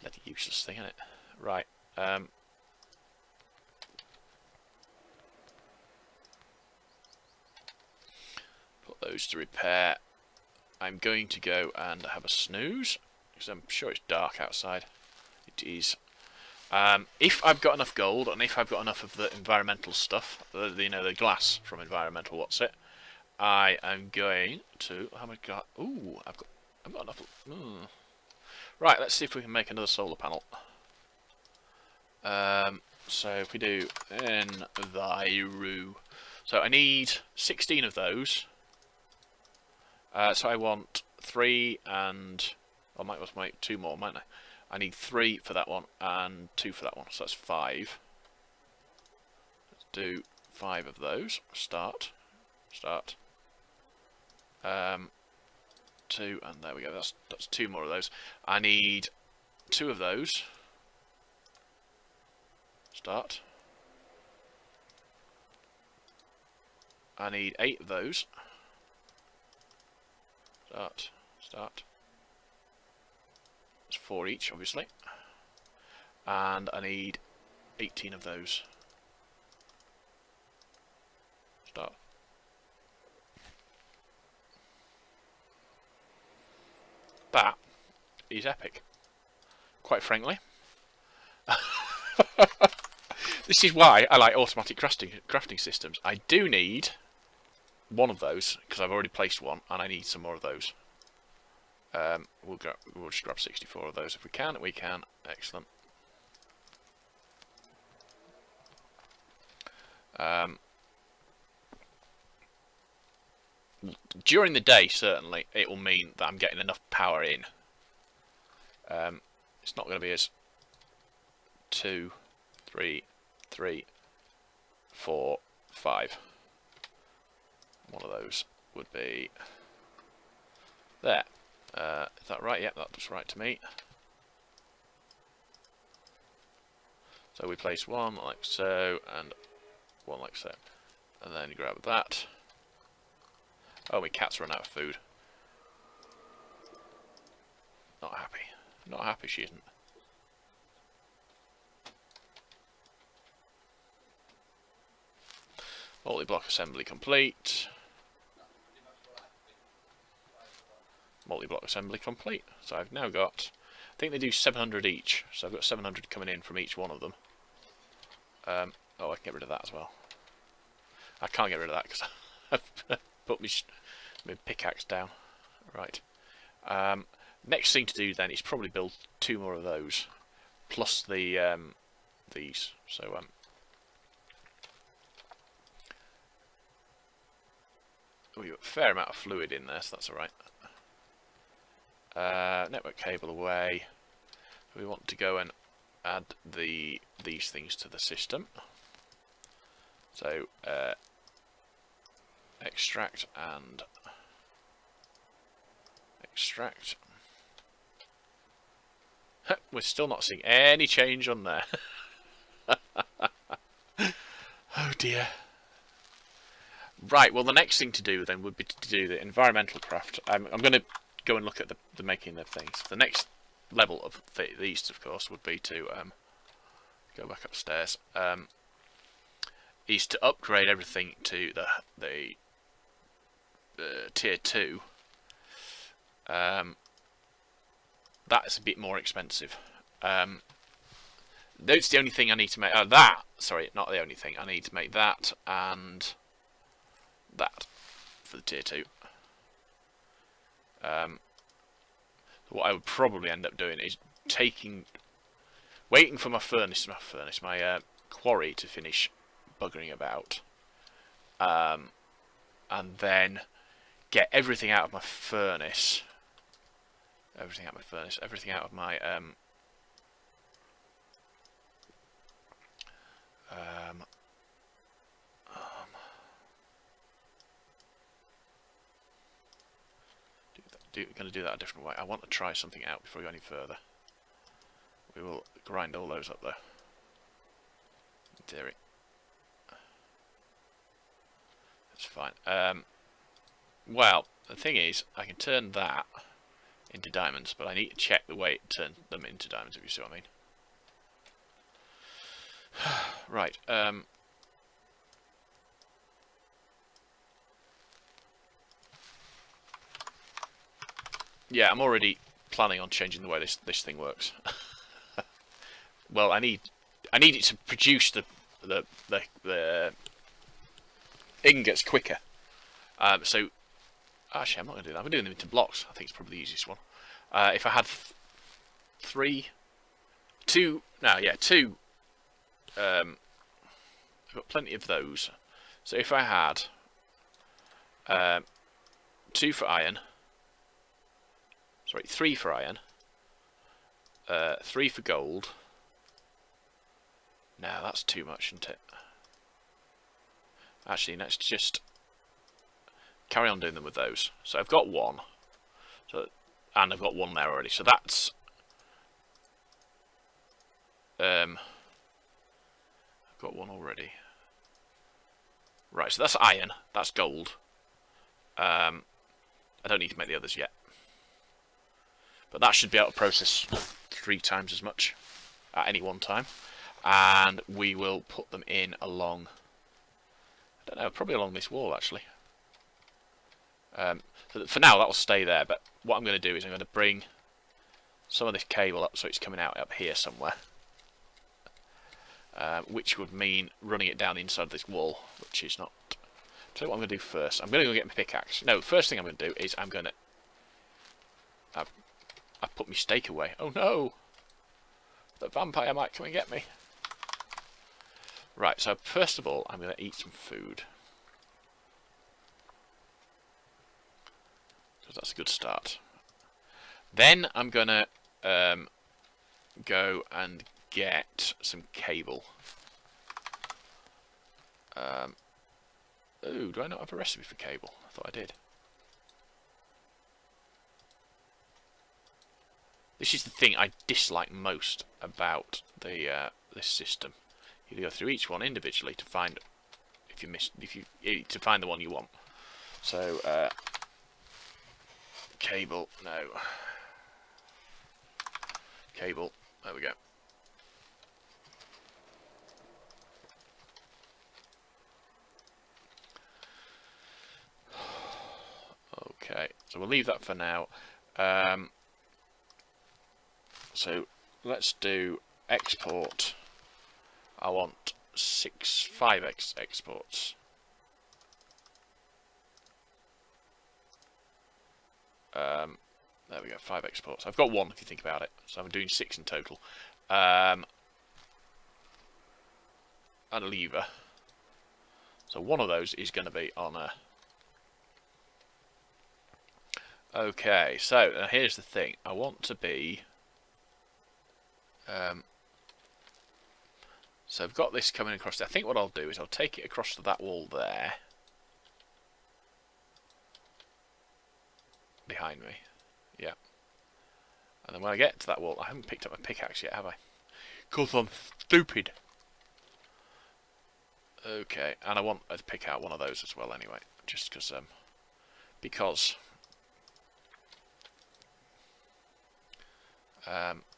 Bloody useless thing, isn't it? Right. Put those to repair. I'm going to go and have a snooze, because I'm sure it's dark outside. It is. If I've got enough gold, and if I've got enough of the environmental stuff, the glass from environmental, what's it? I am going to. How much got? Ooh, I've got enough. Right, let's see if we can make another solar panel. So if we do EnderIO, so I need 16 of those. So I want 3 and I might as well make 2 more, mightn't I? I need 3 for that one and 2 for that one, so that's 5. Let's do 5 of those. Start. 2, and there we go. That's 2 more of those. I need 2 of those. Start. I need 8 of those. Start. That's 4 each, obviously. And I need 18 of those. Start. That is epic. Quite frankly. This is why I like automatic crafting systems. I do need one of those because I've already placed one, and I need some more of those. We'll just grab 64 of those if we can. We can. Excellent. During the day, certainly, it will mean that I'm getting enough power in. It's not going to be as 2, 3, 3, 4, 5. One of those would be there. Is that right? Yep, that looks right to me. So we place one like so, and one like so. And then you grab that. Oh, my cat's run out of food. Not happy. Not happy she isn't. Multi-block assembly complete. Multi-block assembly complete. So I've now got, I think they do 700 each. So I've got 700 coming in from each one of them. Oh, I can get rid of that as well. I can't get rid of that because I've put my pickaxe down. Right. Next thing to do then is probably build 2 more of those, plus the these. So we've got a fair amount of fluid in there, so that's all right. Network cable away. We want to go and add these things to the system. So extract and extract. We're still not seeing any change on there. Oh dear. Right, well the next thing to do then would be to do the environmental craft. I'm going to go and look at the making of things. The next level of these, of course, would be to go back upstairs. Is to upgrade everything to the tier 2. That's a bit more expensive. That's the only thing I need to make. Sorry, not the only thing. I need to make that and that for the tier 2. What I would probably end up doing is waiting for my quarry to finish buggering about, and then get everything out of my furnace. Everything out of my going to do that a different way. I want to try something out before we go any further. We will grind all those up there, in theory. That's fine. Well, the thing is, I can turn that into diamonds, but I need to check the way it turns them into diamonds, if you see what I mean. Right. Yeah, I'm already planning on changing the way this thing works. Well, I need it to produce the ingots quicker. So actually, I'm not going to do that. I'm doing them into blocks. I think it's probably the easiest one. If I had 2. I've got plenty of those. So if I had 2 for iron. Sorry, 3 for iron. 3 for gold. No, that's too much, isn't it? Actually, let's just carry on doing them with those. So I've got 1. And I've got 1 there already. So that's I've got 1 already. Right, so that's iron. That's gold. I don't need to make the others yet. But that should be able to process 3 times as much at any one time. And we will put them in along, I don't know, probably along this wall actually. So for now that will stay there, but what I'm going to do is I'm going to bring some of this cable up so it's coming out up here somewhere. which would mean running it down the inside of this wall, which is not... Tell you what I'm going to do first. I'm going to go get my pickaxe. No, first thing I'm going to do is I'm going to... I've put my steak away. Oh no! The vampire might come and get me. Right, so first of all, I'm going to eat some food. Because that's a good start. Then I'm going to go and get some cable. Ooh, do I not have a recipe for cable? I thought I did. This is the thing I dislike most about the this system. You go through each one individually to find to find the one you want. So cable, no. Cable, there we go. Okay, so we'll leave that for now. So let's do export. I want 5 exports. There we go, 5 exports. I've got 1 if you think about it, so I'm doing 6 in total. And a lever. So one of those is going to be on a... Okay, so here's the thing. I want to be... so I've got this coming across there. I think what I'll do is I'll take it across to that wall there. Behind me. Yeah. And then when I get to that wall, I haven't picked up my pickaxe yet, have I? Because I'm stupid. Okay, and I want to pick out one of those as well anyway. Just because...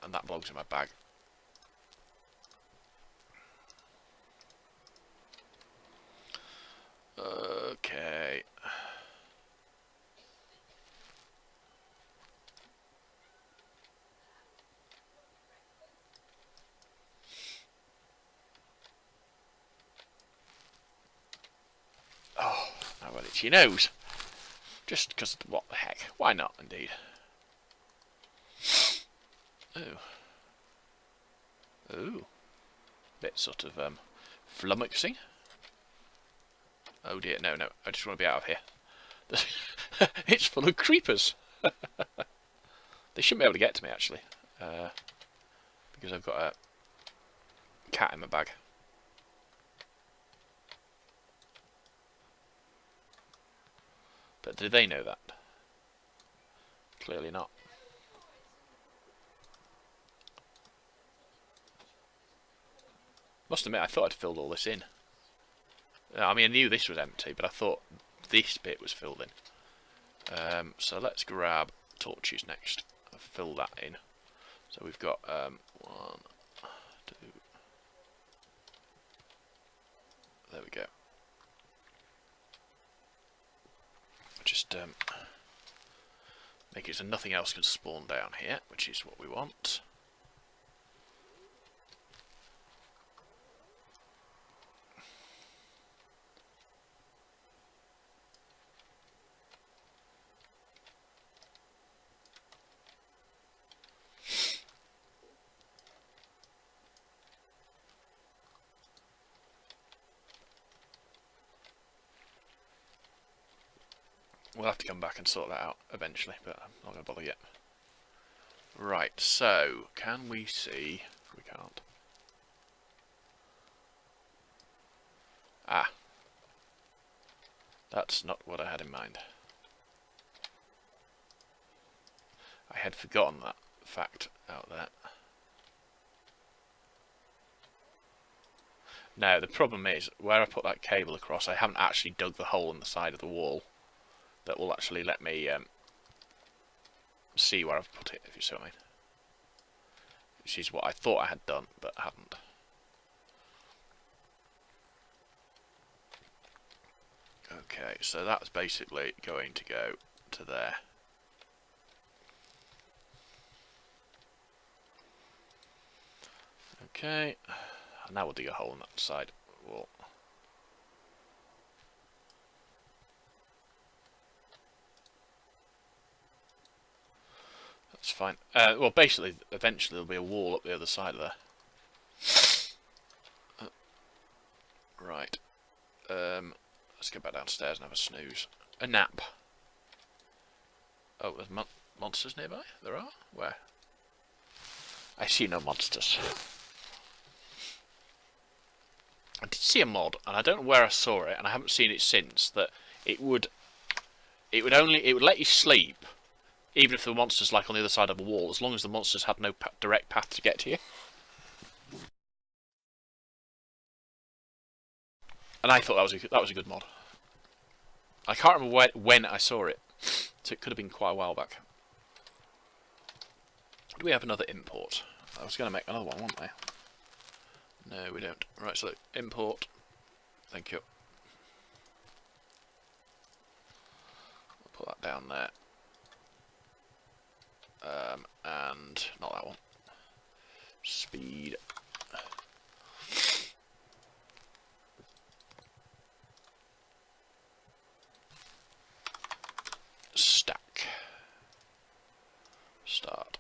and that belongs in my bag. Okay. Oh, I've got itchy nose. Just because, what the heck? Why not, indeed? Oh. Ooh. Bit sort of, flummoxing. Oh dear, no, I just want to be out of here. It's full of creepers. They shouldn't be able to get to me, actually. Because I've got a cat in my bag. But do they know that? Clearly not. Must admit, I thought I'd filled all this in. I mean, I knew this was empty, but I thought this bit was filled in. So let's grab torches next and fill that in. So we've got 1, 2. There we go. Just make it so nothing else can spawn down here, which is what we want. We'll have to come back and sort that out eventually, but I'm not going to bother yet. Right, so, can we see... We can't. Ah. That's not what I had in mind. I had forgotten that fact out there. Now, the problem is, where I put that cable across, I haven't actually dug the hole in the side of the wall that will actually let me see where I've put it, if you see what I mean. Which is what I thought I had done, but hadn't. Okay, so that's basically going to go to there. Okay, And now we'll dig a hole on that side wall. That's fine. Well, basically, eventually there'll be a wall up the other side of there. Right. Let's go back downstairs and have a snooze. A nap. Oh, there's monsters nearby? There are? Where? I see no monsters. I did see a mod, and I don't know where I saw it, and I haven't seen it since, that it would let you sleep, even if the monster's like on the other side of a wall, as long as the monsters had no direct path to get to you. And I thought that was a good mod. I can't remember when I saw it, so it could have been quite a while back. Do we have another import? I was going to make another one, wasn't I? No, we don't. Right, so import. Thank you. I'll put that down there. And not that one. Speed. Stack. Start.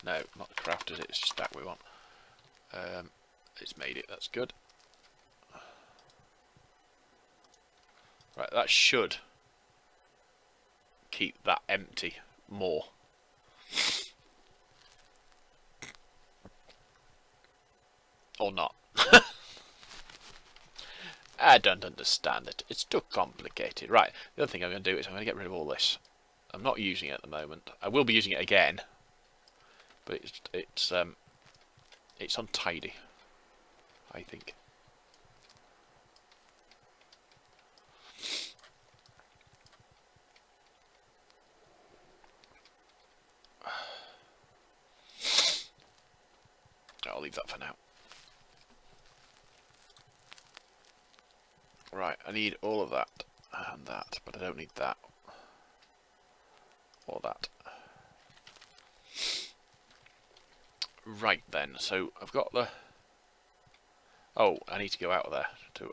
No, not the crafters, it's just that we want. It's made it, that's good. Right, that should keep that empty more. Or not. I don't understand it. It's too complicated. Right, the other thing I'm going to do is I'm going to get rid of all this. I'm not using it at the moment. I will be using it again, but it's untidy, I think. I'll leave that for now. Right, I need all of that and that, but I don't need that or that. Right then, so I've got the... Oh, I need to go out of there to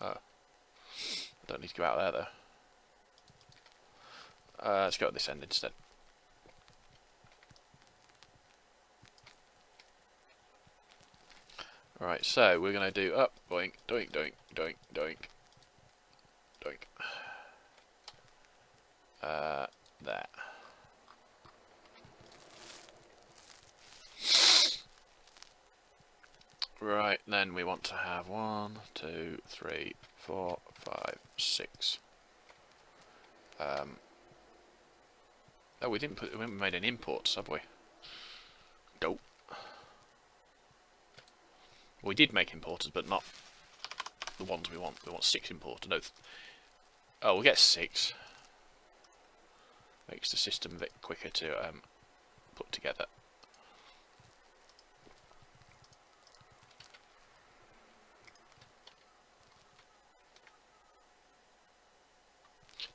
I don't need to go out there though. Let's go at this end instead. Right, so we're going to do up, doink, doink, doink, doink, doink, doink. There. Right, then we want to have 1, 2, 3, 4, 5, 6. Oh, we haven't made any imports, have we? Nope. We did make importers, but not the ones we want. We want 6 importers. No. Oh, we'll get 6. Makes the system a bit quicker to put together.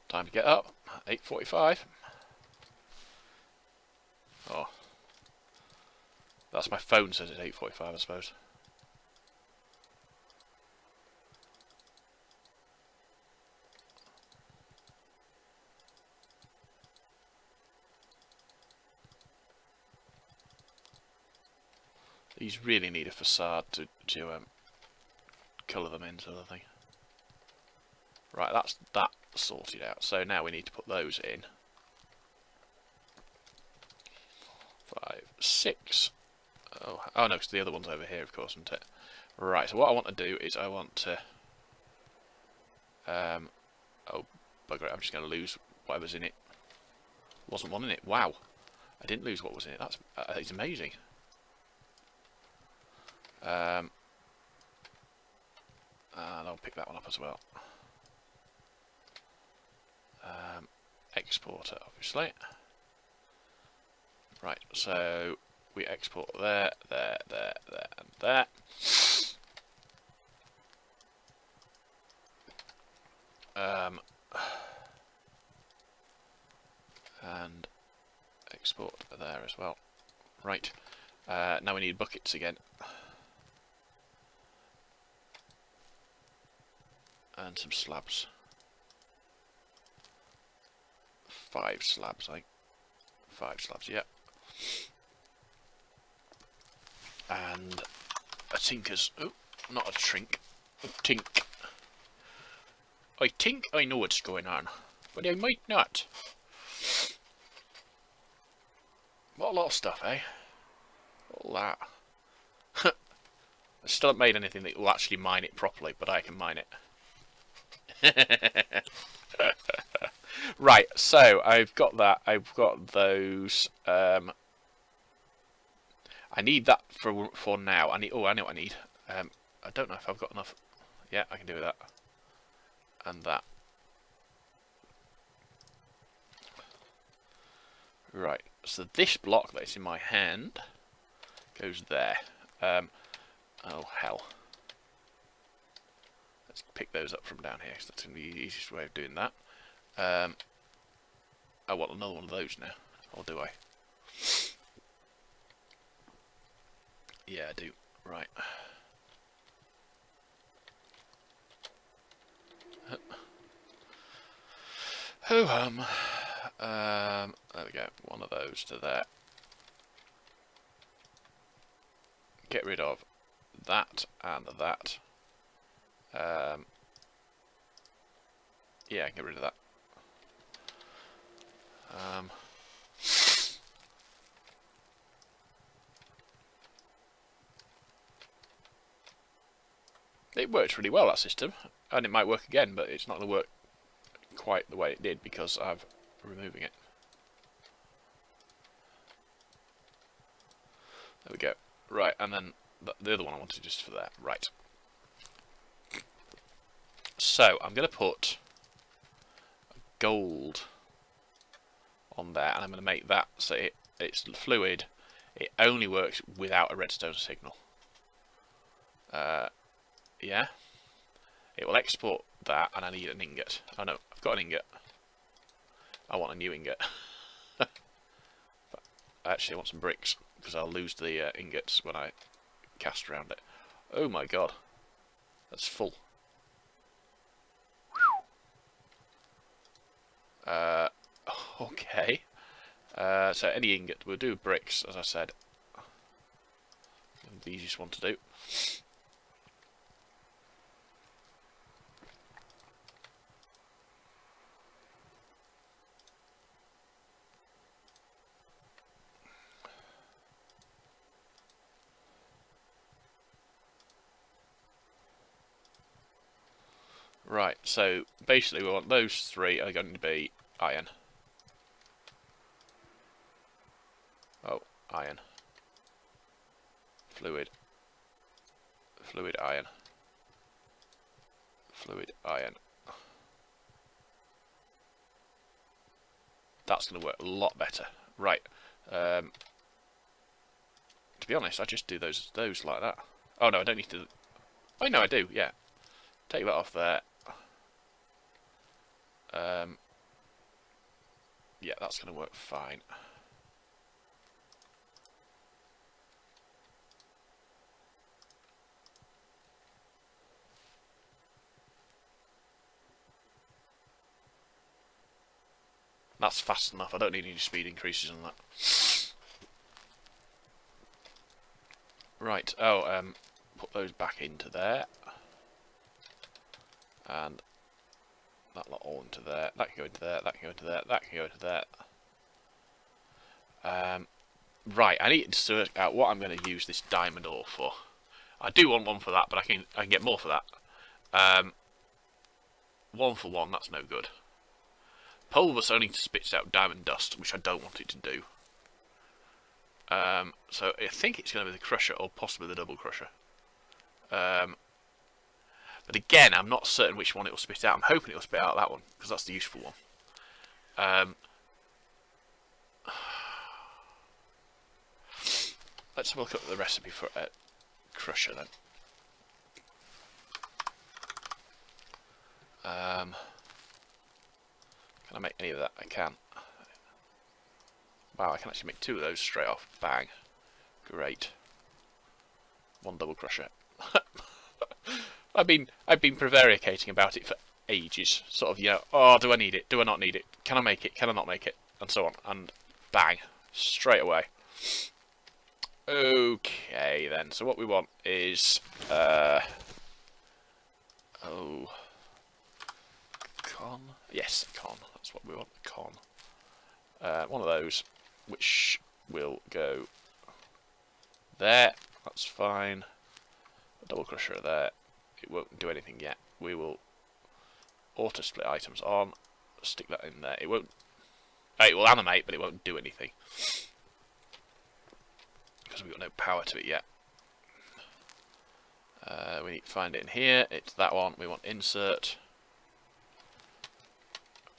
Time to get up. 8:45. Oh, that's my phone says it's 8:45, I suppose. These really need a facade to colour them in, sort of thing. Right, that's that sorted out. So now we need to put those in. 5, 6. Oh no, because the other one's over here, of course, isn't it? Right. So what I want to do is I want to. Oh bugger it! I'm just going to lose whatever's in it. Wasn't one in it. Wow, I didn't lose what was in it. That's it's amazing. And I'll pick that one up as well. Exporter, obviously. Right, so we export there, there, there, there, and there. And export there as well. Right, now we need buckets again. And some slabs. 5 slabs, I think. 5 slabs, yeah. And a tinker's... Oh, not a trink. A tink. I think I know what's going on, but I might not. What a lot of stuff, eh? All that. I still haven't made anything that will actually mine it properly, but I can mine it. Right, so I've got that. I've got those. I need that for now. I need. Oh, I know what I need. I don't know if I've got enough. Yeah, I can do that. And that. Right. So this block that's in my hand goes there. Oh hell. Let's pick those up from down here, because that's going to be the easiest way of doing that. I want another one of those now. Or do I? Yeah, I do. Right. Ho-hum. There we go. One of those to there. Get rid of that and that. Yeah, get rid of that. It works really well, that system, and it might work again, but it's not going to work quite the way it did because I'm removing it. There we go. Right, and then the other one I wanted just for that. Right. So I'm going to put gold on there, and I'm going to make that so it's fluid. It only works without a redstone signal. Yeah. It will export that, and I need an ingot. Oh no, I've got an ingot. I want a new ingot. Actually, I want some bricks, because I'll lose the ingots when I cast around it. Oh my god. That's full. Okay. So any ingot, we'll do bricks, as I said. The easiest one to do. Right, so basically we want those 3 are going to be iron. Oh, iron. Fluid. Fluid iron. Fluid iron. That's going to work a lot better. Right. To be honest, I just do those like that. Oh no, I don't need to. Oh no, I do. Yeah. Take that off there. Yeah, that's going to work fine. That's fast enough. I don't need any speed increases on that. Right. Oh, put those back into there, and that lot all into there. That can go into there. That can go into there. That can go into there. Right. I need to sort out what I'm going to use this diamond ore for. I do want one for that, but I can get more for that. 1 for 1. That's no good. Pulvers only spits out diamond dust, which I don't want it to do. So I think it's going to be the crusher, or possibly the double crusher. But again, I'm not certain which one it will spit out. I'm hoping it will spit out that one, because that's the useful one. let's have a look at the recipe for a crusher then. Can I make any of that? I can. Wow, I can actually make 2 of those straight off. Bang. Great. 1 double crusher. I've been prevaricating about it for ages. Sort of, you know, oh, do I need it? Do I not need it? Can I make it? Can I not make it? And so on. And bang. Straight away. Okay, then. So what we want is... con? Yes, con. That's what we want. Con. 1 of those, which will go there. That's fine. A double crusher there. It won't do anything yet. We will auto split items on. Stick that in there. It won't. It will animate, but it won't do anything because we've got no power to it yet. We need to find it in here. It's that one. We want insert.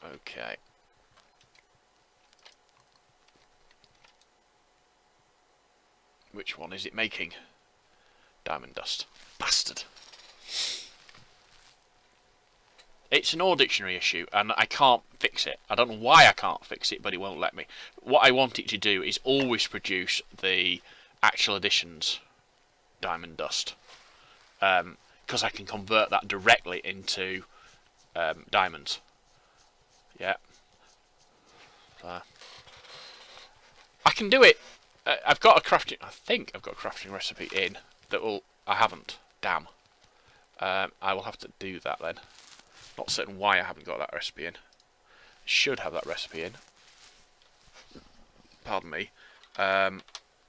Okay. Which one is it making? Diamond dust. Bastard. It's an Ore Dictionary issue, and I can't fix it. I don't know why I can't fix it, but it won't let me. What I want it to do is always produce the actual edition's diamond dust. Because I can convert that directly into diamonds. Yeah. I can do it. I've got a crafting... I think I've got a crafting recipe in that will... I haven't. Damn. I will have to do that then. Not certain why I haven't got that recipe in. Should have that recipe in. Pardon me.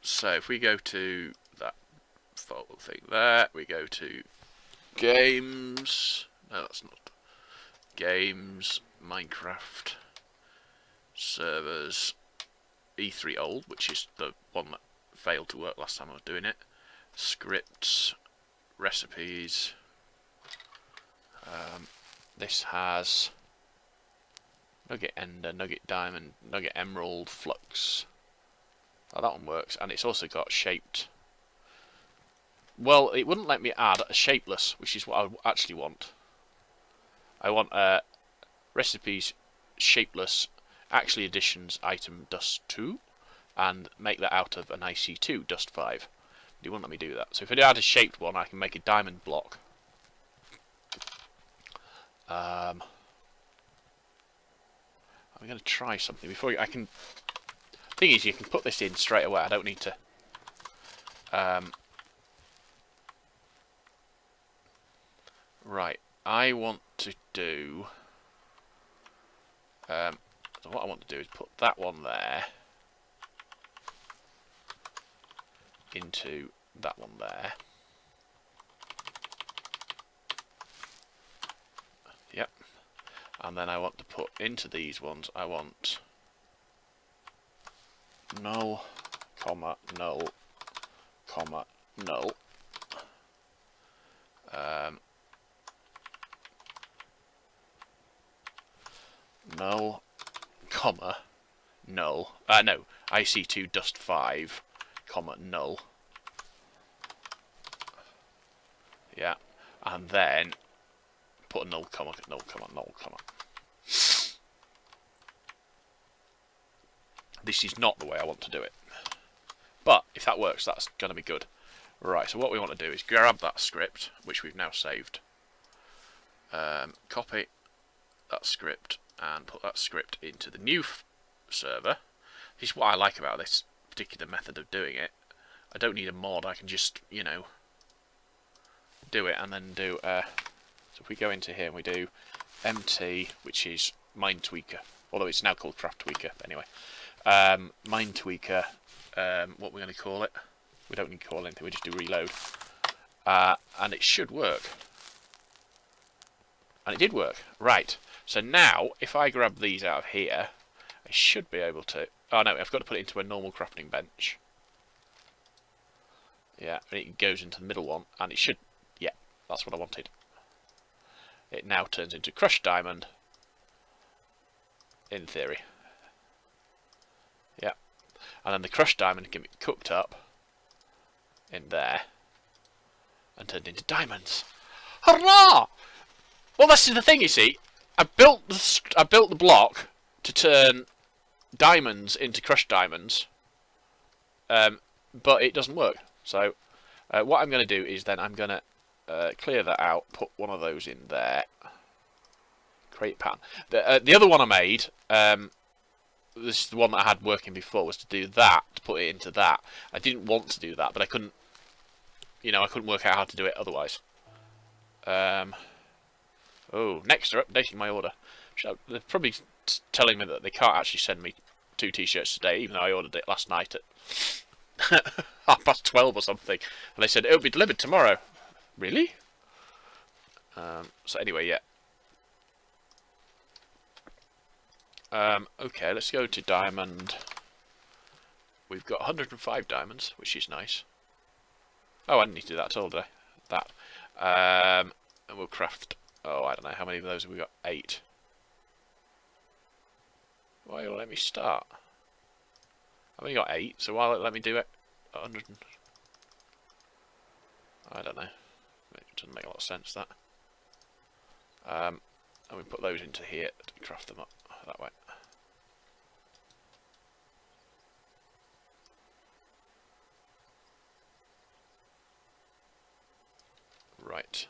So if we go to that folder thing there, we go to games. No, that's not. Games, Minecraft, servers, E3 old, which is the one that failed to work last time I was doing it. Scripts, recipes. This has Nugget Ender, Nugget Diamond, Nugget Emerald, Flux. Oh, that one works, and it's also got shaped. Well, it wouldn't let me add a shapeless, which is what I actually want. I want recipes shapeless, actually additions item dust 2, and make that out of an IC2 dust 5. But it won't let me do that. So if I do add a shaped one, I can make a diamond block. I'm going to try something before I can. Thing is, you can put this in straight away. I don't need to. Right, I want to do. So what I want to do is put that one there into that one there. Yep. And then I want to put into these ones, I want null, comma, null, comma, null. Null, comma, null. No, IC2 dust 5, comma, null. Yeah. And then put a null, comma, null, comma, null, comma. This is not the way I want to do it. But if that works, that's going to be good. Right, so what we want to do is grab that script, which we've now saved. Copy that script and put that script into the new server. This is what I like about this particular method of doing it. I don't need a mod, I can just, you know, do it and then do... so if we go into here and we do MT, which is Mine Tweaker, although it's now called Craft Tweaker, anyway. Mine Tweaker, what we're going to call it. We don't need to call anything, we just do reload. And it should work. And it did work. Right. So now, if I grab these out of here, I should be able to... Oh no, I've got to put it into a normal crafting bench. Yeah, and it goes into the middle one, and it should... Yeah, that's what I wanted. It now turns into crushed diamond. In theory. Yeah. And then the crushed diamond can be cooked up in there and turned into diamonds. Hurrah! Well, this is the thing, you see. I built the block to turn diamonds into crushed diamonds, but it doesn't work. So what I'm going to do is then I'm going to clear that out, put one of those in there, create pattern. The other one I made, this is the one that I had working before, was to do that, to put it into that. I didn't want to do that, but I couldn't, I couldn't work out how to do it otherwise. Oh, next they're updating my order. They're probably telling me that they can't actually send me 2 t-shirts today, even though I ordered it last night at 12:30 or something. And they said it'll be delivered tomorrow. Really? So anyway, yeah. Okay, let's go to diamond. We've got 105 diamonds, which is nice. Oh, I didn't need to do that at all, did I? That. And we'll craft... Oh, I don't know. How many of those have we got? 8. Why will it let me start? I've only got 8, so why will it let me do it? 100 and... I don't know. It doesn't make a lot of sense, that. And we put those into here to craft them up that way. Right.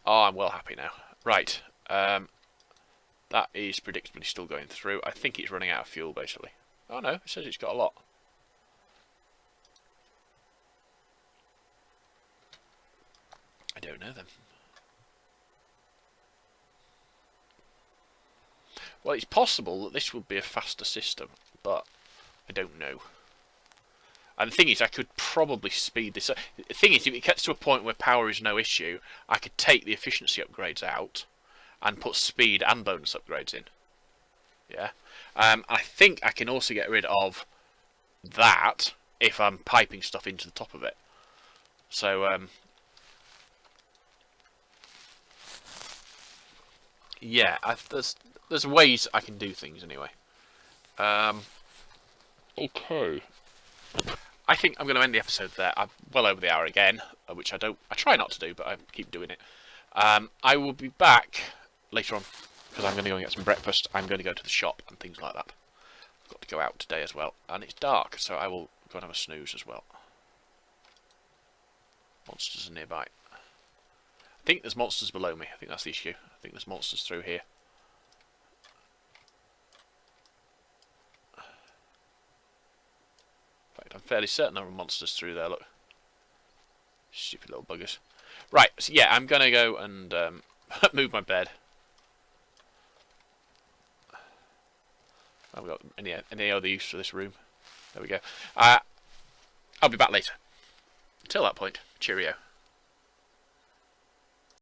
Oh, I'm well happy now. Right. That is predictably still going through. I think it's running out of fuel, basically. Oh no, it says it's got a lot. I don't know then. Well, it's possible that this would be a faster system, but I don't know. And the thing is, I could probably speed this up. The thing is, if it gets to a point where power is no issue, I could take the efficiency upgrades out and put speed and bonus upgrades in. Yeah. I think I can also get rid of that if I'm piping stuff into the top of it. So, yeah, there's ways I can do things anyway. Okay. I think I'm going to end the episode there. I'm well over the hour again, which I try not to do, but I keep doing it. I will be back later on, because I'm going to go and get some breakfast. I'm going to go to the shop and things like that. I've got to go out today as well, and it's dark, so I will go and have a snooze as well. Monsters are nearby. I think there's monsters below me. I think that's the issue. I think there's monsters through here. I'm fairly certain there are monsters through there, look. Stupid little buggers. Right, so yeah, I'm going to go and move my bed. I haven't got any other use for this room. There we go. I'll be back later. Until that point, cheerio.